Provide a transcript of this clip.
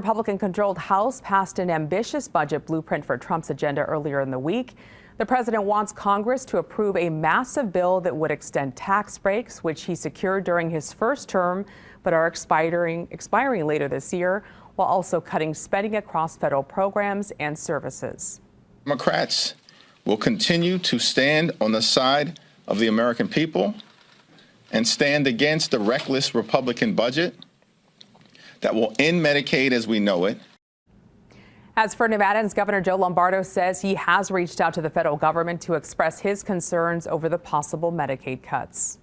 Republican-controlled House passed an ambitious budget blueprint for Trump's agenda earlier in the week. The president wants Congress to approve a massive bill that would extend tax breaks, which he secured during his first term, but are expiring later this year, while also cutting spending across federal programs and services. Democrats will continue to stand on the side of the American people and stand against the reckless Republican budget that will end Medicaid as we know it. As for Nevada's Governor Joe Lombardo says he has reached out to the federal government to express his concerns over the possible Medicaid cuts.